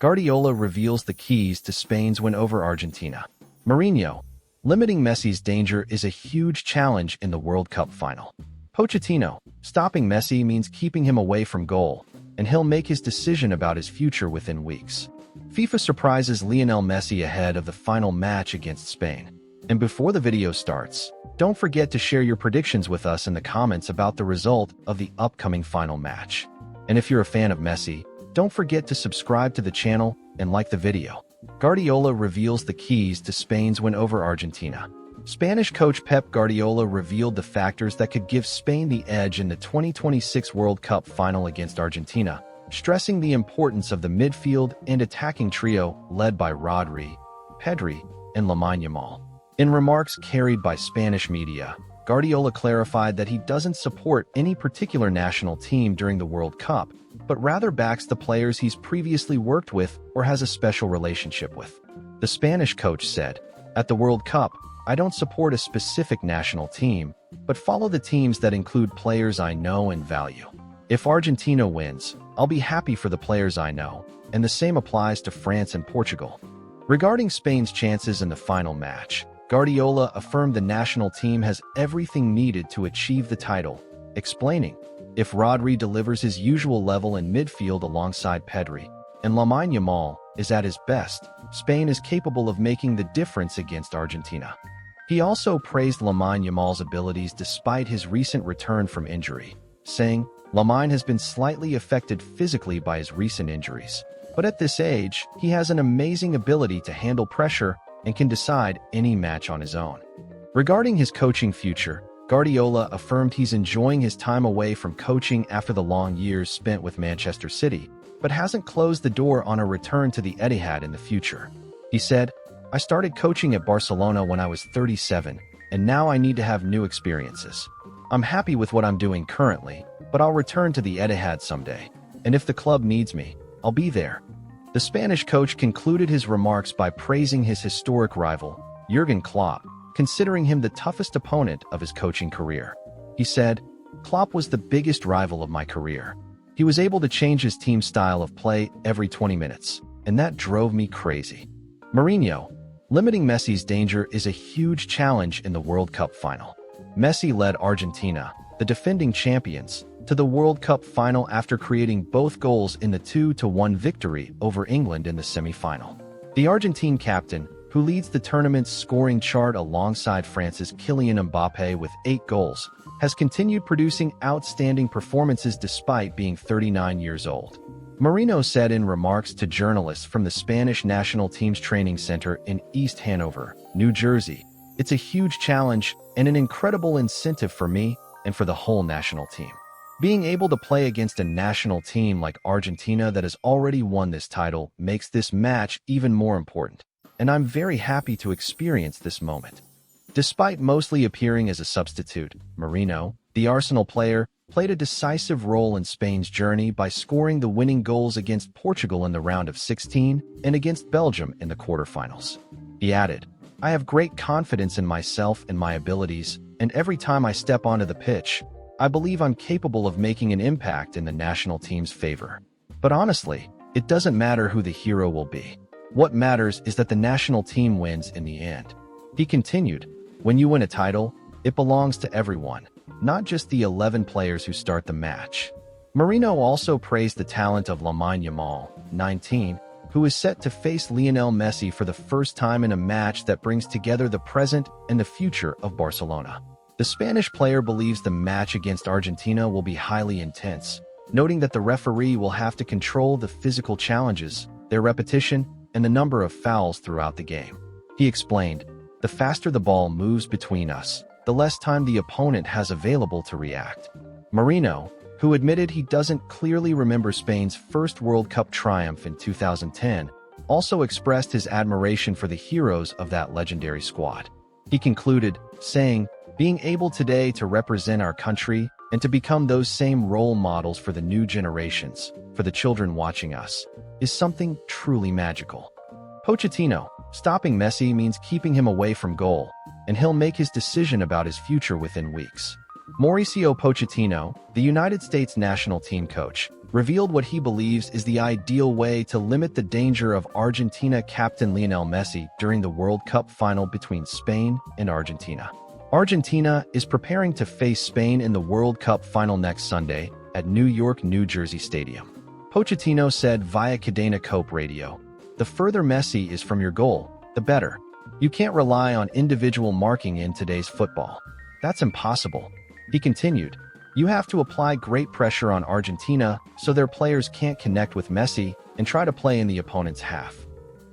Guardiola reveals the keys to Spain's win over Argentina. Mourinho, limiting Messi's danger is a huge challenge in the World Cup final. Pochettino, stopping Messi means keeping him away from goal, and he'll make his decision about his future within weeks. FIFA surprises Lionel Messi ahead of the final match against Spain. And before the video starts, don't forget to share your predictions with us in the comments about the result of the upcoming final match. And if you're a fan of Messi, don't forget to subscribe to the channel and like the video. Guardiola reveals the keys to Spain's win over Argentina. Spanish coach Pep Guardiola revealed the factors that could give Spain the edge in the 2026 World Cup final against Argentina, stressing the importance of the midfield and attacking trio led by Rodri, Pedri, and Lamine Yamal. In remarks carried by Spanish media, Guardiola clarified that he doesn't support any particular national team during the World Cup, but rather backs the players he's previously worked with or has a special relationship with. The Spanish coach said, "At the World Cup, I don't support a specific national team, but follow the teams that include players I know and value. If Argentina wins, I'll be happy for the players I know, and the same applies to France and Portugal." Regarding Spain's chances in the final match, Guardiola affirmed the national team has everything needed to achieve the title, explaining, "If Rodri delivers his usual level in midfield alongside Pedri, and Lamine Yamal is at his best, Spain is capable of making the difference against Argentina." He also praised Lamine Yamal's abilities despite his recent return from injury, saying, "Lamine has been slightly affected physically by his recent injuries, but at this age, he has an amazing ability to handle pressure and can decide any match on his own." Regarding his coaching future, Guardiola affirmed he's enjoying his time away from coaching after the long years spent with Manchester City, but hasn't closed the door on a return to the Etihad in the future. He said, "I started coaching at Barcelona when I was 37, and now I need to have new experiences. I'm happy with what I'm doing currently, but I'll return to the Etihad someday, and if the club needs me, I'll be there." The Spanish coach concluded his remarks by praising his historic rival, Jurgen Klopp, considering him the toughest opponent of his coaching career. He said, "Klopp was the biggest rival of my career. He was able to change his team's style of play every 20 minutes, and that drove me crazy." Mourinho, limiting Messi's danger is a huge challenge in the World Cup final. Messi led Argentina, the defending champions, to the World Cup final after creating both goals in the 2-1 victory over England in the semi-final. The Argentine captain, who leads the tournament's scoring chart alongside France's Kylian Mbappé with 8 goals, has continued producing outstanding performances despite being 39 years old. Mourinho said in remarks to journalists from the Spanish national team's training center in East Hanover, New Jersey, "It's a huge challenge and an incredible incentive for me and for the whole national team. Being able to play against a national team like Argentina that has already won this title makes this match even more important, and I'm very happy to experience this moment." Despite mostly appearing as a substitute, Mourinho, the Arsenal player, played a decisive role in Spain's journey by scoring the winning goals against Portugal in the round of 16 and against Belgium in the quarterfinals. He added, "I have great confidence in myself and my abilities, and every time I step onto the pitch, I believe I'm capable of making an impact in the national team's favor. But honestly, it doesn't matter who the hero will be. What matters is that the national team wins in the end." He continued, "When you win a title, it belongs to everyone, not just the 11 players who start the match." Mourinho also praised the talent of Lamine Yamal, 19, who is set to face Lionel Messi for the first time in a match that brings together the present and the future of Barcelona. The Spanish player believes the match against Argentina will be highly intense, noting that the referee will have to control the physical challenges, their repetition, and the number of fouls throughout the game. He explained, "The faster the ball moves between us, the less time the opponent has available to react." Mourinho, who admitted he doesn't clearly remember Spain's first World Cup triumph in 2010, also expressed his admiration for the heroes of that legendary squad. He concluded, saying, "Being able today to represent our country and to become those same role models for the new generations, for the children watching us, is something truly magical." Pochettino, stopping Messi means keeping him away from goal, and he'll make his decision about his future within weeks. Mauricio Pochettino, the United States national team coach, revealed what he believes is the ideal way to limit the danger of Argentina captain Lionel Messi during the World Cup final between Spain and Argentina. Argentina is preparing to face Spain in the World Cup final next Sunday at New York, New Jersey Stadium. Pochettino said via Cadena Cope Radio, "The further Messi is from your goal, the better. You can't rely on individual marking in today's football. That's impossible." He continued, "You have to apply great pressure on Argentina so their players can't connect with Messi and try to play in the opponent's half."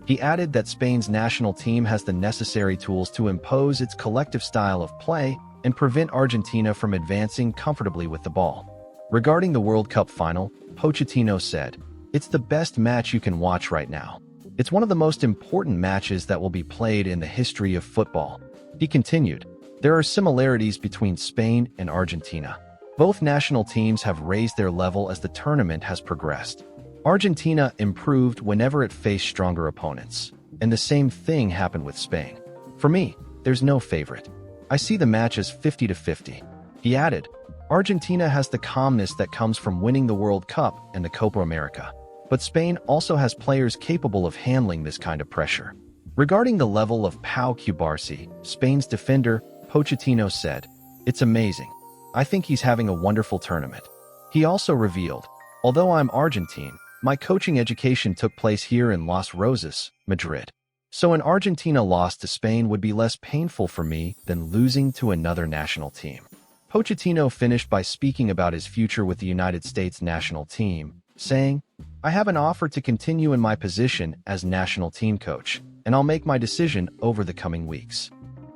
He added that Spain's national team has the necessary tools to impose its collective style of play and prevent Argentina from advancing comfortably with the ball. Regarding the World Cup final, Pochettino said, "It's the best match you can watch right now. It's one of the most important matches that will be played in the history of football." He continued, "There are similarities between Spain and Argentina. Both national teams have raised their level as the tournament has progressed. Argentina improved whenever it faced stronger opponents, and the same thing happened with Spain. For me, there's no favorite. I see the match as 50-50. He added, "Argentina has the calmness that comes from winning the World Cup and the Copa America, but Spain also has players capable of handling this kind of pressure." Regarding the level of Pau Cubarsí, Spain's defender, Pochettino said, "It's amazing. I think he's having a wonderful tournament." He also revealed, "Although I'm Argentine, my coaching education took place here in Los Roses, Madrid. So an Argentina loss to Spain would be less painful for me than losing to another national team." Pochettino finished by speaking about his future with the United States national team, saying, "I have an offer to continue in my position as national team coach, and I'll make my decision over the coming weeks."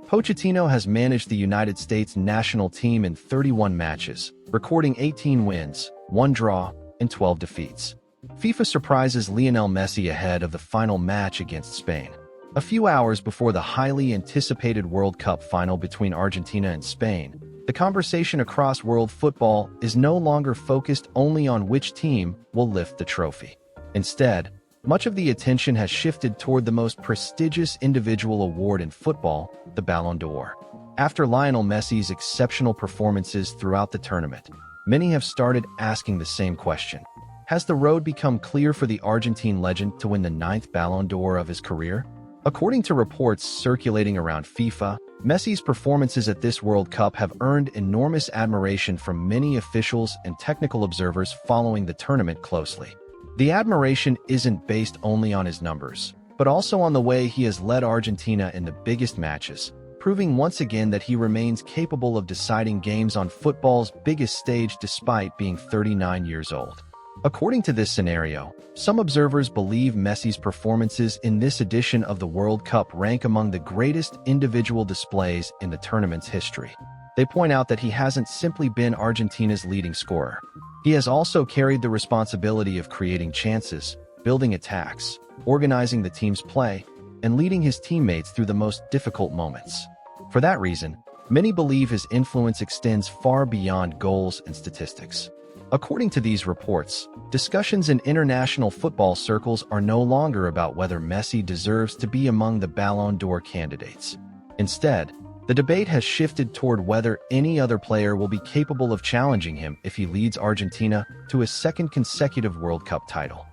Pochettino has managed the United States national team in 31 matches, recording 18 wins, 1 draw, and 12 defeats. FIFA surprises Lionel Messi ahead of the final match against Spain. A few hours before the highly anticipated World Cup final between Argentina and Spain, the conversation across world football is no longer focused only on which team will lift the trophy. Instead, much of the attention has shifted toward the most prestigious individual award in football, the Ballon d'Or. After Lionel Messi's exceptional performances throughout the tournament, many have started asking the same question. Has the road become clear for the Argentine legend to win the 9th Ballon d'Or of his career? According to reports circulating around FIFA, Messi's performances at this World Cup have earned enormous admiration from many officials and technical observers following the tournament closely. The admiration isn't based only on his numbers, but also on the way he has led Argentina in the biggest matches, proving once again that he remains capable of deciding games on football's biggest stage despite being 39 years old. According to this scenario, some observers believe Messi's performances in this edition of the World Cup rank among the greatest individual displays in the tournament's history. They point out that he hasn't simply been Argentina's leading scorer. He has also carried the responsibility of creating chances, building attacks, organizing the team's play, and leading his teammates through the most difficult moments. For that reason, many believe his influence extends far beyond goals and statistics. According to these reports, discussions in international football circles are no longer about whether Messi deserves to be among the Ballon d'Or candidates. Instead, the debate has shifted toward whether any other player will be capable of challenging him if he leads Argentina to his second consecutive World Cup title.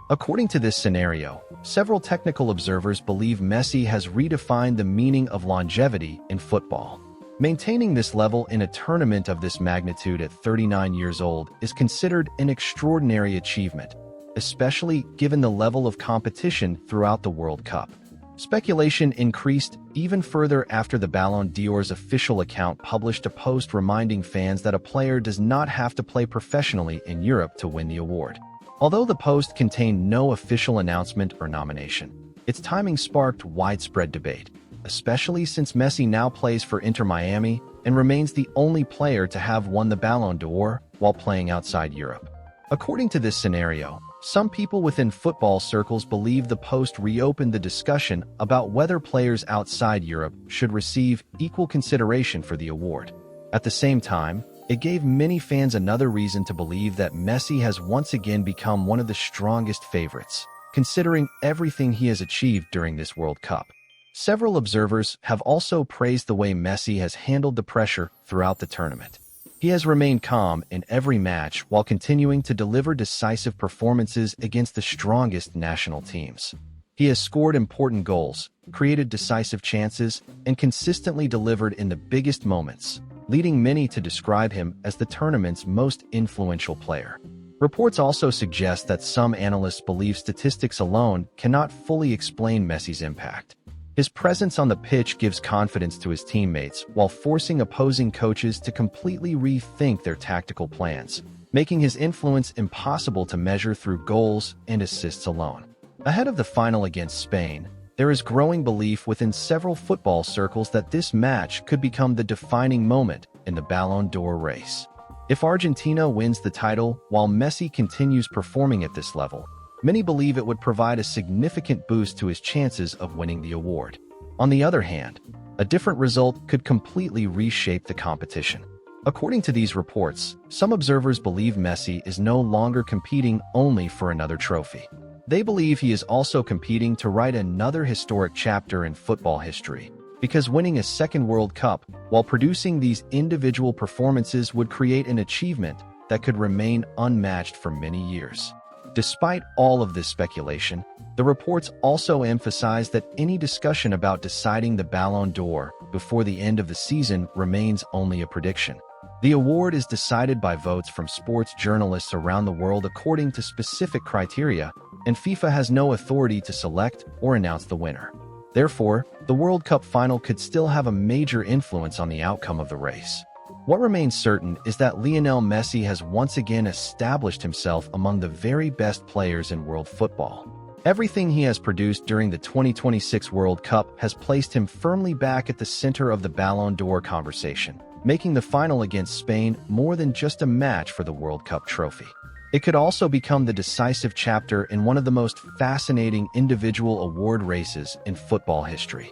According to this scenario, several technical observers believe Messi has redefined the meaning of longevity in football. Maintaining this level in a tournament of this magnitude at 39 years old is considered an extraordinary achievement, especially given the level of competition throughout the World Cup. Speculation increased even further after the Ballon d'Or's official account published a post reminding fans that a player does not have to play professionally in Europe to win the award. Although the post contained no official announcement or nomination, its timing sparked widespread debate, especially since Messi now plays for Inter Miami and remains the only player to have won the Ballon d'Or while playing outside Europe. According to this scenario, some people within football circles believe the post reopened the discussion about whether players outside Europe should receive equal consideration for the award. At the same time, it gave many fans another reason to believe that Messi has once again become one of the strongest favorites, considering everything he has achieved during this World Cup. Several observers have also praised the way Messi has handled the pressure throughout the tournament. He has remained calm in every match while continuing to deliver decisive performances against the strongest national teams. He has scored important goals, created decisive chances, and consistently delivered in the biggest moments, leading many to describe him as the tournament's most influential player. Reports also suggest that some analysts believe statistics alone cannot fully explain Messi's impact. His presence on the pitch gives confidence to his teammates while forcing opposing coaches to completely rethink their tactical plans, making his influence impossible to measure through goals and assists alone. Ahead of the final against Spain, there is growing belief within several football circles that this match could become the defining moment in the Ballon d'Or race. If Argentina wins the title while Messi continues performing at this level, many believe it would provide a significant boost to his chances of winning the award. On the other hand, a different result could completely reshape the competition. According to these reports, some observers believe Messi is no longer competing only for another trophy. They believe he is also competing to write another historic chapter in football history, because winning a second World Cup while producing these individual performances would create an achievement that could remain unmatched for many years. Despite all of this speculation, the reports also emphasize that any discussion about deciding the Ballon d'Or before the end of the season remains only a prediction. The award is decided by votes from sports journalists around the world according to specific criteria, and FIFA has no authority to select or announce the winner. Therefore, the World Cup final could still have a major influence on the outcome of the race. What remains certain is that Lionel Messi has once again established himself among the very best players in world football. Everything he has produced during the 2026 World Cup has placed him firmly back at the center of the Ballon d'Or conversation, making the final against Spain more than just a match for the World Cup trophy. It could also become the decisive chapter in one of the most fascinating individual award races in football history.